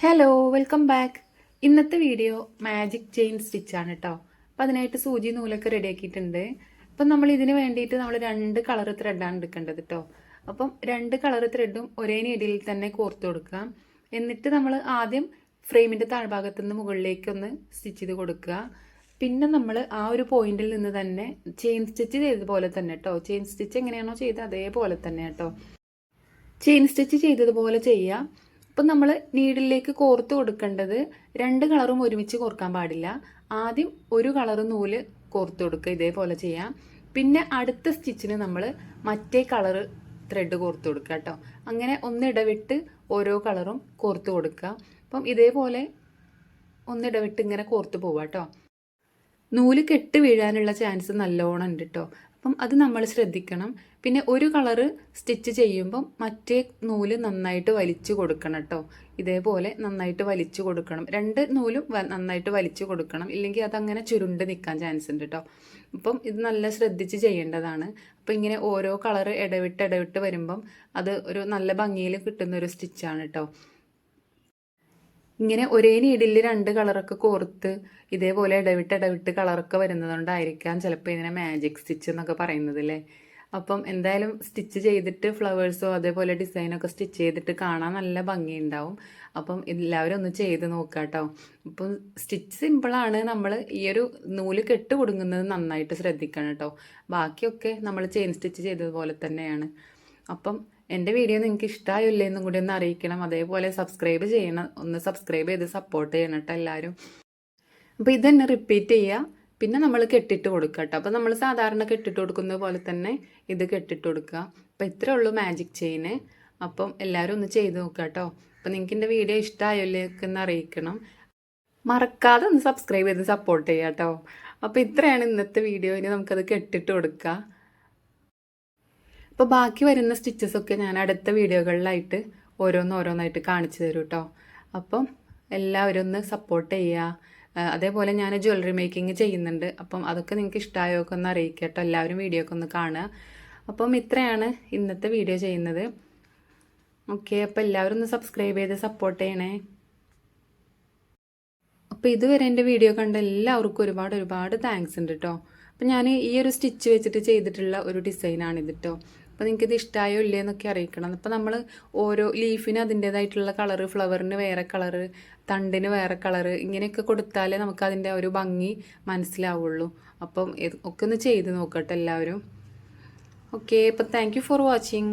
Hello, welcome back. ഇന്നത്തെ video magic chain സ്റ്റിച്ചാണ് കേട്ടോ. അപ്പം അതിനായിട്ട് സൂചി നൂലൊക്കെ റെഡിയാക്കിയിട്ടുണ്ട്. അപ്പം നമ്മൾ ഇതിന് വേണ്ടിയിട്ട് നമ്മൾ 2 കളർ ത്രെഡാണ് എടുക്കേണ്ടത് കേട്ടോ. അപ്പം 2 കളർ ത്രെഡും ഒരേ നീഡിൽ തന്നെ കോർത്ത് കൊടുക്കാം. എന്നിട്ട് നമ്മൾ ആദ്യം ഫ്രെയിമിൻ്റെ താഴ്ഭാഗത്തു നിന്ന് മുകളിലേക്ക് ഒന്ന് സ്റ്റിച്ച് ചെയ്ത് കൊടുക്കുക. പിന്നെ നമ്മൾ ആ ഒരു പോയിന്റിൽ നിന്ന് തന്നെ ചെയിൻ സ്റ്റിച്ച് ചെയ്തതുപോലെ തന്നെ കേട്ടോ. ചെയിൻ സ്റ്റിച്ച് എങ്ങനെയാണോ ചെയ്തത് അതേപോലെ തന്നെ കേട്ടോ. ചെയിൻ സ്റ്റിച്ച് ചെയ്തതുപോലെ ചെയ്യാം. അപ്പം നമ്മൾ നീഡിലേക്ക് കോർത്ത് കൊടുക്കേണ്ടത് 2 കളറും ഒരുമിച്ച് കോർക്കാൻ പാടില്ല. ആദ്യം ഒരു കളർ നൂല് കോർത്ത് കൊടുക്കുക, ഇതേപോലെ ചെയ്യാം. പിന്നെ അടുത്ത സ്റ്റിച്ചിന് നമ്മൾ മറ്റേ കളർ ത്രെഡ് കോർത്ത് കൊടുക്കുക കേട്ടോ. അങ്ങനെ ഒന്നിടവിട്ട് ഓരോ കളറും കോർത്ത് കൊടുക്കുക. അപ്പം ഇതേപോലെ ഒന്നിടവിട്ട് ഇങ്ങനെ കോർത്ത് പോവുക കേട്ടോ. നൂല് കെട്ട് വീഴാനുള്ള ചാൻസ് നല്ലോണം ഉണ്ട് കേട്ടോ. അപ്പം അത് നമ്മൾ ശ്രദ്ധിക്കണം. പിന്നെ ഒരു കളറ് സ്റ്റിച്ച് ചെയ്യുമ്പം മറ്റേ നൂല് നന്നായിട്ട് വലിച്ചു കൊടുക്കണം കേട്ടോ. ഇതേപോലെ നന്നായിട്ട് വലിച്ചു കൊടുക്കണം. 2 നൂലും നന്നായിട്ട് വലിച്ചു കൊടുക്കണം, ഇല്ലെങ്കിൽ അതങ്ങനെ ചുരുണ്ട് നിൽക്കാൻ ചാൻസ് ഉണ്ട് കേട്ടോ. അപ്പം ഇത് നല്ല ശ്രദ്ധിച്ച് ചെയ്യേണ്ടതാണ്. അപ്പം ഇങ്ങനെ ഓരോ കളറ് ഇടവിട്ട് വരുമ്പം അത് ഒരു നല്ല ഭംഗിയിൽ കിട്ടുന്ന ഒരു സ്റ്റിച്ചാണ് കേട്ടോ. ഇങ്ങനെ ഒരേ നീഡിൽ 2 കളറൊക്കെ കോർത്ത് ഇതേപോലെ ഇടവിട്ട് കളറൊക്കെ വരുന്നതുകൊണ്ടായിരിക്കാം ചിലപ്പോൾ ഇതിനെ മാജിക് സ്റ്റിച്ച് എന്നൊക്കെ പറയുന്നത് അല്ലേ. അപ്പം എന്തായാലും സ്റ്റിച്ച് ചെയ്തിട്ട് ഫ്ലവേഴ്സോ അതേപോലെ ഡിസൈനൊക്കെ സ്റ്റിച്ച് ചെയ്തിട്ട് കാണാൻ നല്ല ഭംഗിയുണ്ടാവും. അപ്പം എല്ലാവരും ഒന്ന് ചെയ്ത് നോക്കുക കേട്ടോ. ഇപ്പം സ്റ്റിച്ച് സിമ്പിളാണ്, നമ്മൾ ഈ ഒരു നൂല് കെട്ട് കൊടുങ്ങുന്നത് നന്നായിട്ട് ശ്രദ്ധിക്കണം കേട്ടോ. ബാക്കിയൊക്കെ നമ്മൾ ചെയിൻ സ്റ്റിച്ച് ചെയ്തതുപോലെ തന്നെയാണ്. അപ്പം എൻ്റെ വീഡിയോ നിങ്ങൾക്ക് ഇഷ്ടമായോ ഇല്ലെന്നും കൂടി ഒന്ന് അറിയിക്കണം. അതേപോലെ സബ്സ്ക്രൈബ് ചെയ്യണം, ഒന്ന് സബ്സ്ക്രൈബ് ചെയ്ത് സപ്പോർട്ട് ചെയ്യണം കേട്ടോ എല്ലാവരും. അപ്പോൾ ഇതന്നെ റിപ്പീറ്റ് ചെയ്യുക. പിന്നെ നമ്മൾ കെട്ടിട്ട് കൊടുക്കുക കേട്ടോ. അപ്പോൾ നമ്മൾ സാധാരണ കെട്ടിട്ട് കൊടുക്കുന്നത് പോലെ തന്നെ ഇത് കെട്ടിട്ട് കൊടുക്കുക. അപ്പോൾ ഇത്രേ ഉള്ളൂ മാജിക് ചെയിന്. അപ്പം എല്ലാവരും ഒന്ന് ചെയ്ത് നോക്കുക കേട്ടോ. അപ്പോൾ നിങ്ങൾക്ക് എൻ്റെ വീഡിയോ ഇഷ്ടമായോ ഇല്ലെന്ന് അറിയിക്കണം. മറക്കാതെ ഒന്ന് സബ്സ്ക്രൈബ് ചെയ്ത് സപ്പോർട്ട് ചെയ്യുക കേട്ടോ. അപ്പോൾ ഇത്രയാണ് ഇന്നത്തെ വീഡിയോ. ഇനി നമുക്കത് കെട്ടിട്ട് കൊടുക്കുക. അപ്പോൾ ബാക്കി വരുന്ന സ്റ്റിച്ചസൊക്കെ ഞാൻ അടുത്ത വീഡിയോകളിലായിട്ട് ഓരോന്നായിട്ട് കാണിച്ചു തരും കേട്ടോ. അപ്പം എല്ലാവരും ഒന്ന് സപ്പോർട്ട് ചെയ്യുക. അതേപോലെ ഞാൻ ജ്വല്ലറി മേക്കിംഗ് ചെയ്യുന്നുണ്ട്. അപ്പം അതൊക്കെ നിങ്ങൾക്ക് ഇഷ്ടമായോ ഒക്കെ ഒന്ന് അറിയിക്കുക കേട്ടോ. എല്ലാവരും വീഡിയോ ഒക്കെ ഒന്ന് കാണുക. അപ്പം ഇത്രയാണ് ഇന്നത്തെ വീഡിയോ ചെയ്യുന്നത്. ഓക്കെ, അപ്പോൾ എല്ലാവരും ഒന്ന് സബ്സ്ക്രൈബ് ചെയ്ത് സപ്പോർട്ട് ചെയ്യണേ. അപ്പോൾ ഇതുവരെ എൻ്റെ വീഡിയോ കണ്ട എല്ലാവർക്കും ഒരുപാട് താങ്ക്സ് ഉണ്ട് കേട്ടോ. അപ്പം ഞാൻ ഈ ഒരു സ്റ്റിച്ച് വെച്ചിട്ട് ചെയ്തിട്ടുള്ള ഒരു ഡിസൈനാണിത് കേട്ടോ. അപ്പോൾ നിങ്ങൾക്കിത് ഇഷ്ടമായോ ഇല്ലേ എന്നൊക്കെ അറിയിക്കണം. അപ്പോൾ നമ്മൾ ഓരോ ലീഫിന് അതിൻ്റേതായിട്ടുള്ള കളറ്, ഫ്ലവറിന് വേറെ കളറ്, തണ്ടിന് വേറെ കളറ്, ഇങ്ങനെയൊക്കെ കൊടുത്താലേ നമുക്ക് അതിൻ്റെ ഒരു ഭംഗി മനസ്സിലാവുള്ളൂ. അപ്പം ഒക്കെ ഒന്ന് ചെയ്ത് നോക്കട്ടെ എല്ലാവരും. ഓക്കെ, അപ്പോൾ താങ്ക് യു ഫോർ വാച്ചിങ്.